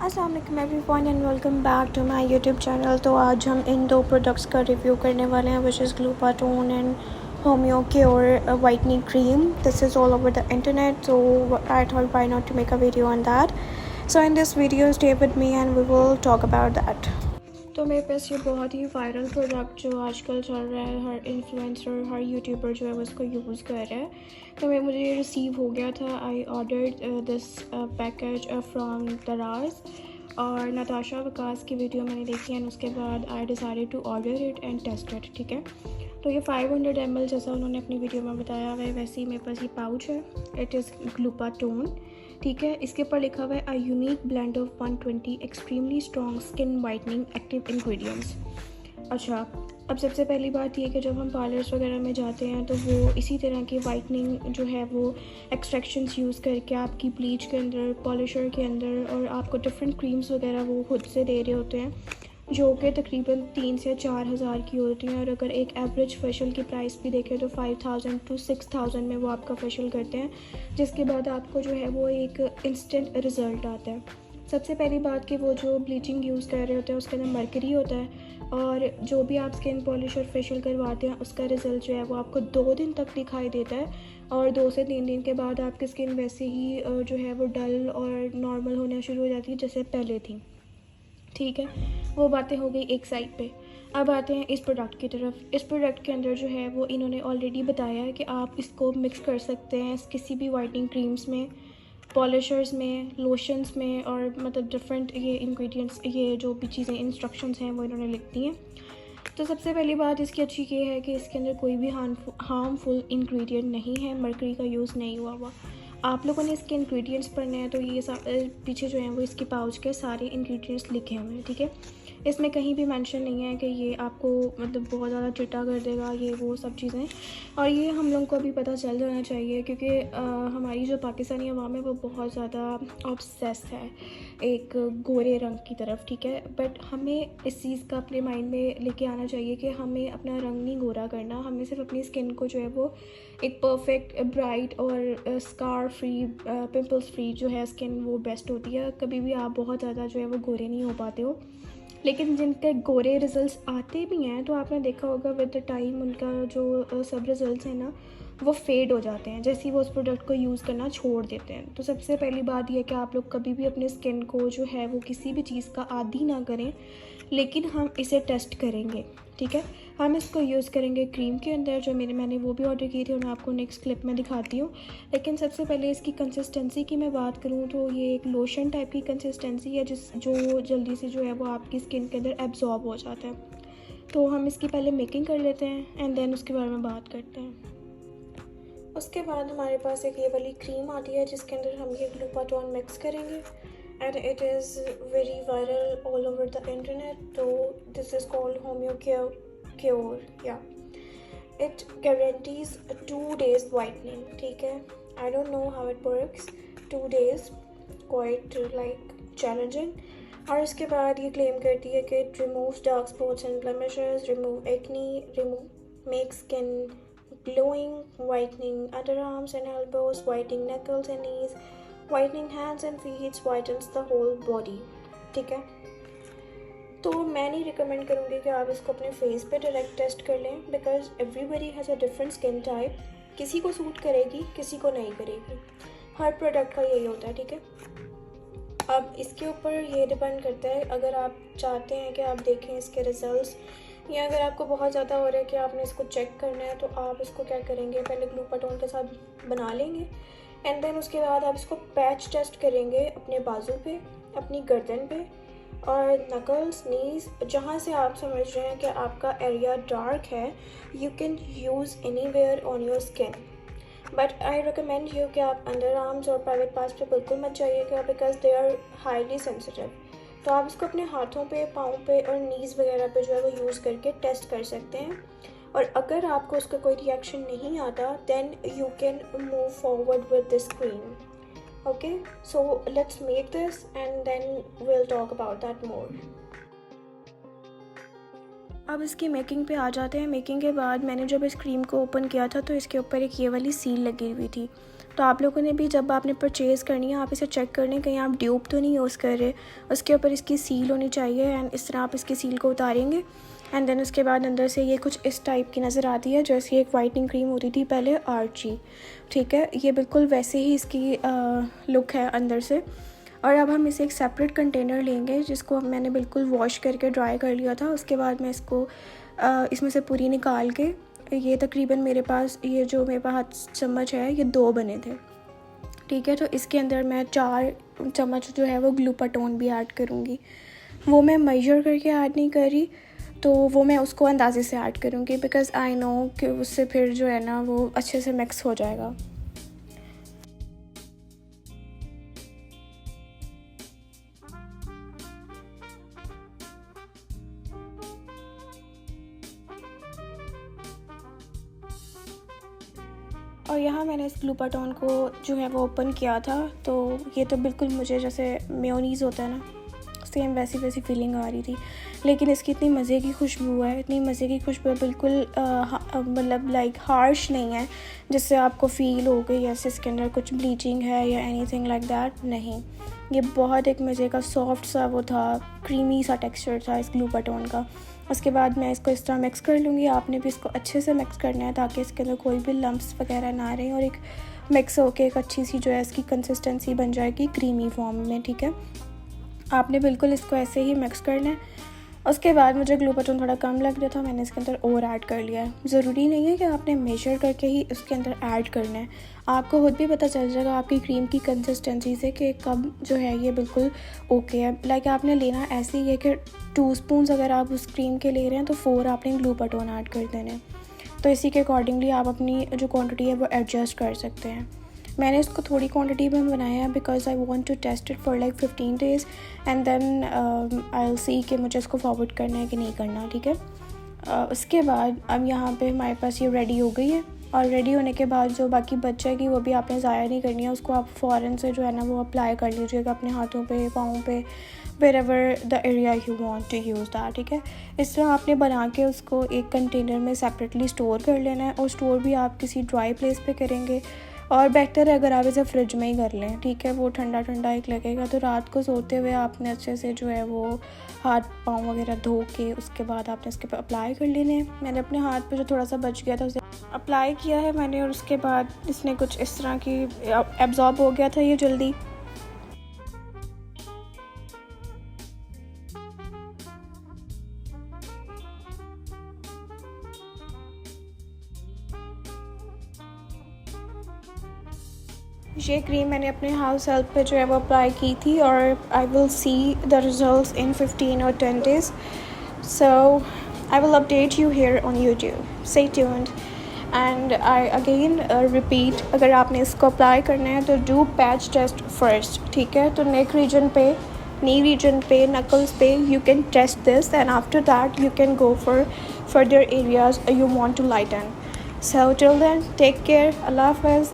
अस्सलाम वालेकुम everyone and welcome back to my YouTube channel. तो आज हम इन दो प्रोडक्ट्स का रिव्यू करने वाले हैं which is Glupatone and homeo cure whitening cream. This is all over the internet, so I thought why not to make a video on that. So in this video stay with me and we will talk about that. तो मेरे पास ये बहुत ही viral product जो आजकल चल रहा है, हर influencer हर YouTuber जो है वो इसको यूज़ कर रहा है। तो मुझे ये रिसीव हो गया था। I ordered this package from दराज और नताशा वकास की वीडियो मैंने देखी एंड उसके बाद I decided to order it and test it. ठीक है, तो ये 500 ml जैसा उन्होंने अपनी वीडियो में बताया हुआ है वैसे ही मेरे पास ये पाउच है। It is Glupatone. ठीक है, इसके ऊपर लिखा हुआ है a unique blend of 120 extremely strong skin whitening active ingredients. अच्छा, अब सबसे पहली बात ये कि जब हम पार्लर्स वगैरह में जाते हैं तो वो इसी तरह की वाइटनिंग जो है वो एक्सट्रैक्शंस यूज़ करके आपकी ब्लीच के अंदर, पॉलिशर के अंदर और आपको डिफरेंट क्रीम्स वगैरह वो खुद से दे रहे होते हैं जो कि तकरीबन 3 से 4 हज़ार की होती हैं। और अगर एक एवरेज फेशियल की प्राइस भी देखें तो 5000 to 6000 में वो आपका फेशियल करते हैं, जिसके बाद आपको जो है वो एक इंस्टेंट रिज़ल्ट आता है। सबसे पहली बात कि वो जो ब्लीचिंग यूज़ कर रहे होते हैं उसके अंदर मरकरी होता है और जो भी आप स्किन पॉलिश और फेशियल करवाते हैं उसका रिज़ल्ट जो है वो आपको 2 दिन तक दिखाई देता है और 2 से 3 दिन के बाद आपकी स्किन वैसे ही जो है वो डल और नॉर्मल होना शुरू हो जाती है जैसे पहले थी। ठीक है, वो बातें हो गई एक साइड पे। अब आते हैं इस प्रोडक्ट की तरफ। इस प्रोडक्ट के अंदर जो है वो इन्होंने ऑलरेडी बताया है कि आप इसको मिक्स कर सकते हैं किसी भी वाइटनिंग क्रीम्स में, पॉलिशर्स में, लोशंस में और मतलब डिफरेंट ये इंग्रेडिएंट्स, ये जो भी चीज़ें इंस्ट्रक्शंस हैं वो इन्होंने लिख दी हैं। तो सबसे पहली बात इसकी अच्छी ये है कि इसके अंदर कोई भी हार्मफुल इंग्रेडिएंट नहीं है, मरकरी का यूज़ नहीं हुआ। आप लोगों ने इसके इंग्रेडिएंट्स पढ़ने हैं तो ये पीछे जो हैं वो इसके पाउच के सारे इंग्रेडिएंट्स लिखे हुए हैं। ठीक है, इसमें कहीं भी मेंशन नहीं है कि ये आपको मतलब बहुत ज़्यादा चिट्टा कर देगा, ये वो सब चीज़ें। और ये हम लोगों को भी पता चल जाना चाहिए क्योंकि हमारी जो पाकिस्तानी अवाम है वो बहुत ज़्यादा ऑब्सेस है एक गोरे रंग की तरफ। ठीक है, बट हमें इस चीज़ का अपने माइंड में लेके आना चाहिए कि हमें अपना रंग नहीं गोरा करना, हमें सिर्फ अपनी स्किन को जो है वो एक परफेक्ट ब्राइट और स्कार फ्री, पिंपल्स फ्री जो है स्किन वो बेस्ट होती है। कभी भी आप बहुत ज़्यादा जो है वो गोरे नहीं हो पाते हो, लेकिन जिनके गोरे रिज़ल्ट्स आते भी हैं तो आपने देखा होगा विद द टाइम उनका जो सब रिज़ल्ट्स हैं ना वो फेड हो जाते हैं जैसे ही वो उस प्रोडक्ट को यूज़ करना छोड़ देते हैं। तो सबसे पहली बात यह कि आप लोग कभी भी अपने स्किन को जो है वो किसी भी चीज़ का आदी ना करें, लेकिन हम इसे टेस्ट करेंगे। ठीक है, हम इसको यूज़ करेंगे क्रीम के अंदर जो मैंने वो भी ऑर्डर की थी और मैं आपको नेक्स्ट क्लिप में दिखाती हूँ। लेकिन सबसे पहले इसकी कंसिस्टेंसी की मैं बात करूँ तो ये एक लोशन टाइप की कंसिस्टेंसी है जो जल्दी से जो है वो आपकी स्किन के अंदर एब्जॉर्ब हो जाता है। तो हम इसकी पहले मेकिंग कर लेते हैं एंड देन उसके बारे में बात करते हैं। उसके बाद हमारे पास एक ये वाली क्रीम आती है जिसके अंदर हम ये ग्लूपाटोन मिक्स करेंगे and it is very viral all over the internet. तो this is called homeo cure या इट गारंटीज 2 days वाइटनिंग। ठीक है, I don't know how it works, 2 days quite like challenging. और इसके बाद ये क्लेम करती है कि it removes dark spots and blemishes, remove acne, remove make skin glowing, whitening underarms and elbows, whitening knuckles and knees, whitening hands and feet, whitens the whole body। ठीक है, तो मैं नहीं रिकमेंड करूँगी कि आप इसको अपने फेस पे डायरेक्ट टेस्ट कर लें because everybody has a different skin type. किसी को सूट करेगी, किसी को नहीं करेगी, हर प्रोडक्ट का यही होता है। ठीक है, अब इसके ऊपर ये डिपेंड करता है, अगर आप चाहते हैं कि आप देखें इसके रिजल्ट्स या अगर आपको बहुत ज़्यादा हो रहा है कि आपने इसको चेक करना है तो आप इसको क्या करेंगे, पहले ग्लूपाटोन के साथ बना लेंगे एंड देन उसके बाद आप इसको पैच टेस्ट करेंगे अपने बाजू पे, अपनी गर्दन पे और नकल्स, नीज, जहाँ से आप समझ रहे हैं कि आपका एरिया डार्क है। You can use anywhere on your skin, but I recommend you कि आप अंडर आर्म्स और प्राइवेट पार्ट्स पे बिल्कुल मत जाइएगा because they are highly sensitive. तो आप इसको अपने हाथों पे, पाँव पे और नीज़ वगैरह पे जो है वो यूज़ करके टेस्ट कर सकते हैं और अगर आपको उसका कोई रिएक्शन नहीं आता then you can move forward with this cream. Okay, so let's make this and then will talk about that more. अब इसकी मेकिंग पे आ जाते हैं। मेकिंग के बाद मैंने जब इस क्रीम को ओपन किया था तो इसके ऊपर एक ये वाली सील लगी हुई थी। तो आप लोगों ने भी जब आपने परचेज़ करनी है आप इसे चेक कर लें कहीं आप ड्यूब तो नहीं यूज़ कर रहे। उसके ऊपर इसकी सील होनी चाहिए एंड इस तरह आप इसकी सील को उतारेंगे एंड देन उसके बाद अंदर से ये कुछ इस टाइप की नज़र आती है जैसे एक वाइटनिंग क्रीम होती थी पहले आर्ची। ठीक है, ये बिल्कुल वैसे ही इसकी लुक है अंदर से। और अब हम इसे एक सेपरेट कंटेनर लेंगे जिसको मैंने बिल्कुल वॉश करके ड्राई कर लिया था। उसके बाद मैं इसको इसमें से पूरी निकाल के, ये तकरीबन मेरे पास ये जो मेरे पास हाथ चम्मच है ये 2 बने थे। ठीक है, तो इसके अंदर मैं 4 चम्मच जो है वो ग्लूपाटोन भी ऐड करूँगी। वो मैं मेजर करके ऐड नहीं कर रही, तो वो मैं उसको अंदाजे से ऐड करूँगी बिकॉज़ आई नो कि उससे फिर जो है ना वो अच्छे से मिक्स हो जाएगा। और यहाँ मैंने इस ग्लूपाटोन को जो है वो ओपन किया था, तो ये तो बिल्कुल मुझे जैसे मेयोनीज़ होता है ना सेम वैसी फीलिंग आ रही थी। लेकिन इसकी इतनी मज़े की खुशबू है, इतनी मज़े की खुशबू है, बिल्कुल मतलब लाइक हार्श नहीं है जिससे आपको फ़ील हो गई जैसे इसके अंदर कुछ ब्लीचिंग है या एनीथिंग लाइक दैट। नहीं, ये बहुत एक मज़े का सॉफ्ट सा वो था, क्रीमी सा टेक्सचर था इस ग्लूपाटोन का। उसके बाद मैं इसको इस तरह मिक्स कर लूँगी। आपने भी इसको अच्छे से मिक्स करना है ताकि इसके अंदर कोई भी लम्प्स वगैरह ना रहें और एक मिक्स होके एक अच्छी सी जो है इसकी कंसिस्टेंसी बन जाएगी क्रीमी फॉर्म में। ठीक है, आपने बिल्कुल इसको ऐसे ही मिक्स करना है। उसके बाद मुझे ग्लूपाटोन थोड़ा कम लग रहा था, मैंने इसके अंदर और ऐड कर लिया है। ज़रूरी नहीं है कि आपने मेजर करके ही उसके अंदर ऐड करना है, आपको खुद भी पता चल जाएगा आपकी क्रीम की कंसिस्टेंसी से कि कब जो है ये बिल्कुल ओके है। लाइक आपने लेना ऐसे ही है कि 2 स्पून अगर आप उस क्रीम के ले रहे हैं तो 4 आपने ग्लूपाटोन ऐड कर देने हैं। तो इसी के अकॉर्डिंगली आप अपनी जो क्वान्टिटी है वो एडजस्ट कर सकते हैं। मैंने इसको थोड़ी क्वांटिटी में बनाया है because I want to test it for like 15 days and then I will see कि मुझे इसको फॉरवर्ड करना है कि नहीं करना। ठीक है, उसके बाद अब यहाँ पे हमारे पास ये रेडी हो गई है और रेडी होने के बाद जो बाकी बचेगी वो भी आपने ज़ाया नहीं करनी है, उसको आप फ़ौरन से जो है ना वो अप्लाई कर लीजिएगा अपने हाथों पे, पाँव पे, wherever the area you want to use that. ठीक है, इस तरह आपने बना के उसको एक कंटेनर में सेपरेटली स्टोर कर लेना है और स्टोर भी आप किसी ड्राई प्लेस पे करेंगे और बेहतर है अगर आप इसे फ्रिज में ही कर लें। ठीक है, वो ठंडा ठंडा एक लगेगा, तो रात को सोते हुए आपने अच्छे से जो है वो हाथ पाँव वगैरह धो के उसके बाद आपने इसके पर अप्लाई कर लेने। मैंने अपने हाथ पे जो थोड़ा सा बच गया था उसे अप्लाई किया है मैंने और उसके बाद इसने कुछ इस तरह की एब्जॉर्ब हो गया था ये जल्दी। ये क्रीम मैंने अपने हाउस हेल्प पे जो है वो अप्लाई की थी और आई will see the results in 15 और 10 days, so I will update you here on YouTube, stay tuned. And I again repeat, अगर आपने इसको अप्लाई करना है तो डू पैच टेस्ट फर्स्ट। ठीक है, तो नेक रीजन पे, नी रीजन पे, नकल्स पे you can test this and after that you can go for further areas you want to lighten. So till then take care, अल्लाह हाफ़िज़।